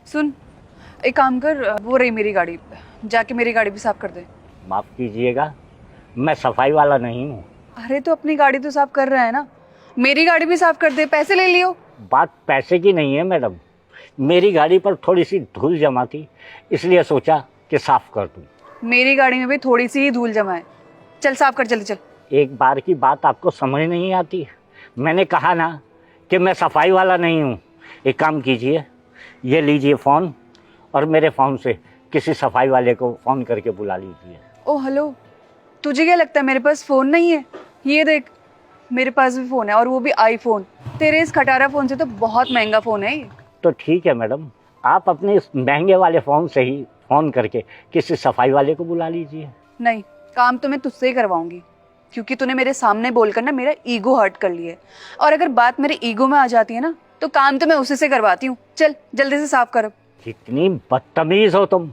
सुन, एक काम कर, वो रही मेरी गाड़ी, जाके मेरी गाड़ी भी साफ कर दे। माफ़ कीजिएगा, मैं सफाई वाला नहीं हूँ। अरे तो अपनी गाड़ी तो साफ कर रहा है ना, मेरी गाड़ी भी साफ कर दे, पैसे ले लियो। बात पैसे की नहीं है मैडम, मेरी गाड़ी पर थोड़ी सी धूल जमा थी, इसलिए सोचा कि साफ कर दूँ। मेरी गाड़ी में भी थोड़ी सी ही धूल जमा है, चल साफ कर जल्दी चल। एक बार की बात आपको समझ नहीं आती? मैंने कहा ना कि मैं सफाई वाला नहीं हूँ। एक काम कीजिए, ये लीजिए फ़ोन और मेरे फ़ोन से किसी सफाई वाले को फ़ोन करके बुला लीजिए। ओ हेलो, तुझे क्या लगता है मेरे पास फ़ोन नहीं है? ये देख, मेरे पास भी फ़ोन है, और वो भी आईफोन। तेरे इस खटारा फ़ोन से तो बहुत महंगा फ़ोन है ये। तो ठीक है मैडम, आप अपने इस महंगे वाले फ़ोन से ही फ़ोन करके किसी सफाई वाले को बुला लीजिए। नहीं, काम तो मैं तुझसे ही करवाऊंगी, क्योंकि तूने मेरे सामने बोलकर ना मेरा ईगो हर्ट कर लिया है। और अगर बात मेरे ईगो में आ जाती है ना, तो काम तो मैं उसी से करवाती हूँ। चल जल्दी से साफ कर। कितनी बदतमीज हो तुम।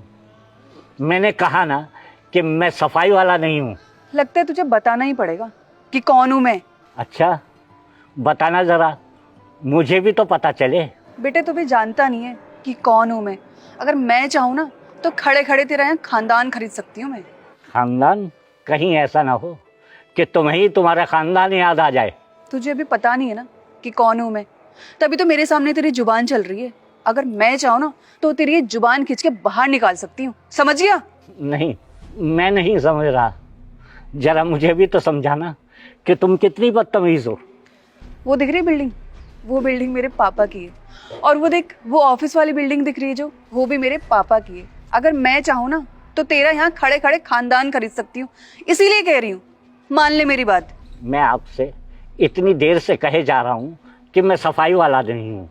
मैंने कहा ना कि मैं सफाई वाला नहीं हूँ। लगता है तुझे बताना ही पड़ेगा कि कौन हूँ मैं। अच्छा, बताना ज़रा, मुझे भी तो पता चले। बेटे तू भी जानता नहीं है कि कौन हूँ मैं। अगर मैं चाहूँ ना तो खड़े खड़े तेरा यहाँ खानदान खरीद सकती हूँ मैं। खानदान? कहीं ऐसा ना हो कि तुम्हें ही तुम्हारा खानदान याद आ जाए। तुझे अभी पता नहीं है ना कि कौन हूँ मैं, तभी तो मेरे सामने तेरी जुबान चल रही है। अगर मैं चाहूँ ना तो तेरी ये जुबान खींच के बाहर निकाल सकती हूँ, समझ गया? नहीं, मैं नहीं समझ रहा। जरा मुझे भी तो समझाना कि तुम कितनी बदतमीज हो। वो दिख रही बिल्डिंग, वो बिल्डिंग मेरे पापा की है। और वो देख, वो ऑफिस वाली बिल्डिंग दिख रही है जो, वो भी मेरे पापा की है। अगर मैं चाहूँ ना तो तेरा यहाँ खड़े खड़े खानदान खरीद सकती हूँ, इसीलिए कह रही हूँ, मान ले मेरी बात। मैं आपसे इतनी देर से कहे जा रहा हूँ कि मैं सफाई वाला नहीं हूँ,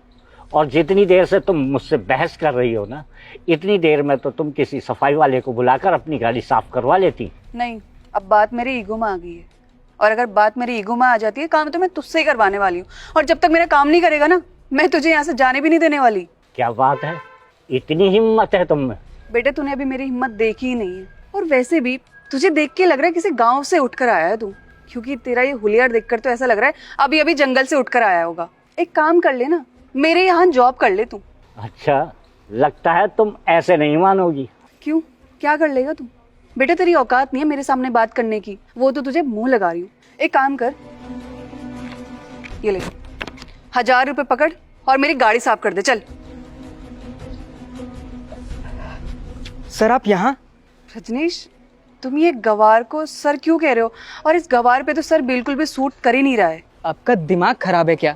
और जितनी देर से तुम मुझसे बहस कर रही हो ना, इतनी देर में तो तुम किसी सफाई वाले को बुलाकर अपनी गाड़ी साफ करवा लेती। नहीं, अब बात मेरे ईगो में आ गई है, और अगर बात मेरे ईगो में आ जाती है, काम तो मैं तुझसे ही करवाने वाली हूँ। और जब तक मेरा काम नहीं करेगा ना, मैं तुझे यहाँ से जाने भी नहीं देने वाली। क्या बात है, इतनी हिम्मत है तुम में? बेटे तूने अभी मेरी हिम्मत देखी ही नहीं है, और वैसे भी तुझे देख के लग रहा है किसी गांव से उठकर आया है तू, क्योंकि तेरा ये हुलियार देखकर तो ऐसा लग रहा है अभी अभी जंगल से उठकर आया होगा। एक काम कर ले ना, मेरे यहाँ जॉब कर ले तू। अच्छा, लगता है तुम ऐसे नहीं मानोगी। क्यों, क्या कर लेगा तू? बेटा तेरी औकात नहीं है मेरे सामने बात करने की, वो तो तुझे मुंह लगा रही हूँ। एक काम कर, ये ले 1000 रुपए पकड़ और मेरी गाड़ी साफ कर दे, चल। सर आप यहाँ? रजनीश, तुम ये गवार को सर क्यों कह रहे हो? और इस गवार पे तो सर बिल्कुल भी सूट कर ही नहीं रहा है। आपका दिमाग खराब है क्या?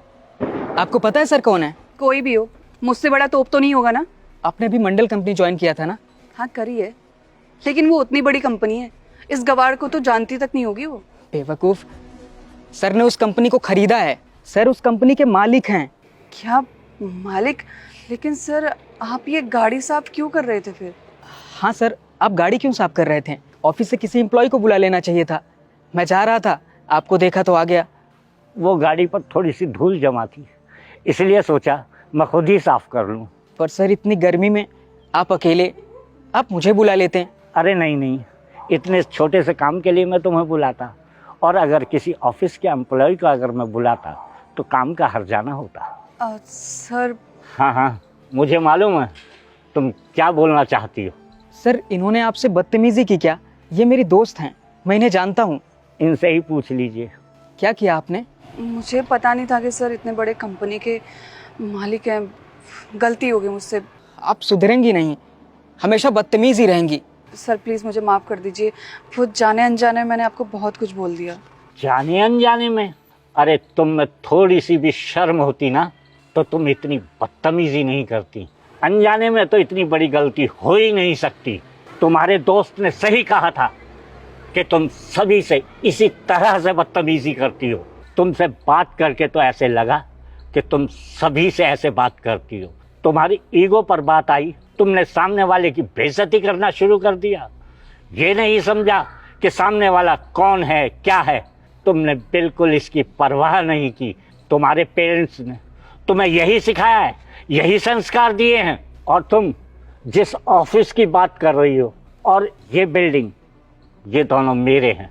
आपको पता है सर कौन है? कोई भी हो, मुझसे बड़ा तोप तो नहीं होगा ना? आपने भी मंडल कंपनी ज्वाइन किया था ना? हाँ करी है, लेकिन वो उतनी बड़ी कंपनी है, इस गवार को तो जानती तक नहीं होगी वो। बेवकूफ, सर ने उस कंपनी को खरीदा है। सर उस कंपनी के मालिक हैं। क्या मालिक? लेकिन सर आप ये गाड़ी साफ क्यों कर रहे थे फिर? हाँ सर, आप गाड़ी क्यों साफ कर रहे थे? ऑफिस से किसी एम्प्लॉय को बुला लेना चाहिए था। मैं जा रहा था, आपको देखा तो आ गया। वो गाड़ी पर थोड़ी सी धूल जमा थी, इसलिए सोचा मैं खुद ही साफ कर लूँ। पर सर इतनी गर्मी में आप अकेले, आप मुझे बुला लेते हैं। अरे नहीं, इतने छोटे से काम के लिए मैं तुम्हें बुलाता, और अगर किसी ऑफिस के एम्प्लॉय को अगर मैं बुलाता तो काम का हर्जाना होता। सर हाँ, मुझे मालूम है तुम क्या बोलना चाहती हो। सर इन्होंने आपसे बदतमीजी की क्या? ये मेरी दोस्त हैं, मैं इन्हें जानता हूँ। इनसे ही पूछ लीजिए। क्या किया आपने? मुझे पता नहीं था कि सर इतने बड़े कंपनी के मालिक हैं, गलती हो गई मुझसे। आप सुधरेंगी नहीं, हमेशा बदतमीज ही रहेंगी। सर प्लीज़ मुझे माफ़ कर दीजिए, वो जाने अनजाने में मैंने आपको बहुत कुछ बोल दिया। जाने अनजाने में? अरे तुम में थोड़ी सी भी शर्म होती ना तो तुम इतनी बदतमीजी नहीं करती। अनजाने में तो इतनी बड़ी गलती हो ही नहीं सकती। तुम्हारे दोस्त ने सही कहा था कि तुम सभी से इसी तरह से बदतमीजी करती हो। तुमसे बात करके तो ऐसे लगा कि तुम सभी से ऐसे बात करती हो। तुम्हारी ईगो पर बात आई, तुमने सामने वाले की बेइज्जती करना शुरू कर दिया। ये नहीं समझा कि सामने वाला कौन है, क्या है। तुमने बिल्कुल इसकी परवाह नहीं की। तुम्हारे पेरेंट्स ने तुम्हें यही सिखाया है, यही संस्कार दिए हैं। और तुम जिस ऑफिस की बात कर रही हो और ये बिल्डिंग, ये दोनों मेरे हैं,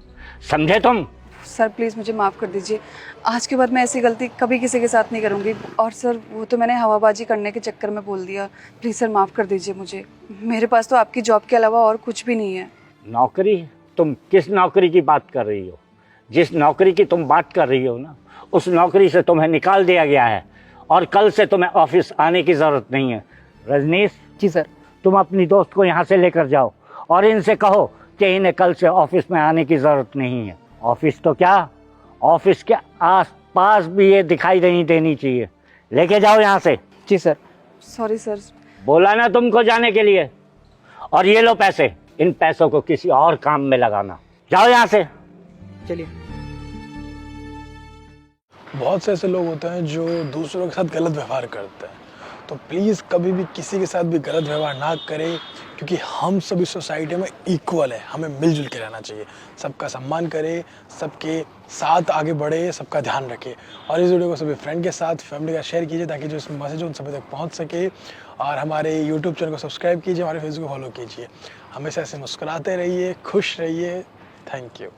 समझे तुम? सर प्लीज़ मुझे माफ़ कर दीजिए, आज के बाद मैं ऐसी गलती कभी किसी के साथ नहीं करूँगी। और सर वो तो मैंने हवाबाजी करने के चक्कर में बोल दिया, प्लीज़ सर माफ़ कर दीजिए मुझे। मेरे पास तो आपकी जॉब के अलावा और कुछ भी नहीं है। नौकरी? तुम किस नौकरी की बात कर रही हो? जिस नौकरी की तुम बात कर रही हो ना, उस नौकरी से तुम्हें निकाल दिया गया है और कल से तुम्हें ऑफिस आने की ज़रूरत नहीं है। रजनीश, जी सर। तुम अपनी दोस्त को यहाँ से लेकर जाओ और इनसे कहो कि इन्हें कल से ऑफिस में आने की ज़रूरत नहीं है। ऑफिस तो क्या, ऑफिस के आस पास भी ये दिखाई नहीं देनी चाहिए। लेके जाओ यहाँ से। जी सर। Sorry sir. बोला ना तुमको जाने के लिए। और ये लो पैसे, इन पैसों को किसी और काम में लगाना। जाओ यहाँ से। चलिए। बहुत से ऐसे लोग होते हैं जो दूसरों के साथ गलत व्यवहार करते हैं, तो प्लीज़ कभी भी किसी के साथ भी गलत व्यवहार ना करें, क्योंकि हम सभी सोसाइटी में इक्वल है। हमें मिलजुल के रहना चाहिए, सबका सम्मान करें, सबके साथ आगे बढ़े, सबका ध्यान रखें। और इस वीडियो को सभी फ्रेंड के साथ, फैमिली का शेयर कीजिए ताकि जो इसमें मैसेज उन सभी तक पहुंच सके। और हमारे यूट्यूब चैनल को सब्सक्राइब कीजिए, हमारे फेसबुक को फॉलो कीजिए। हमेशा ऐसे मुस्कुराते रहिए, खुश रहिए। Thank you.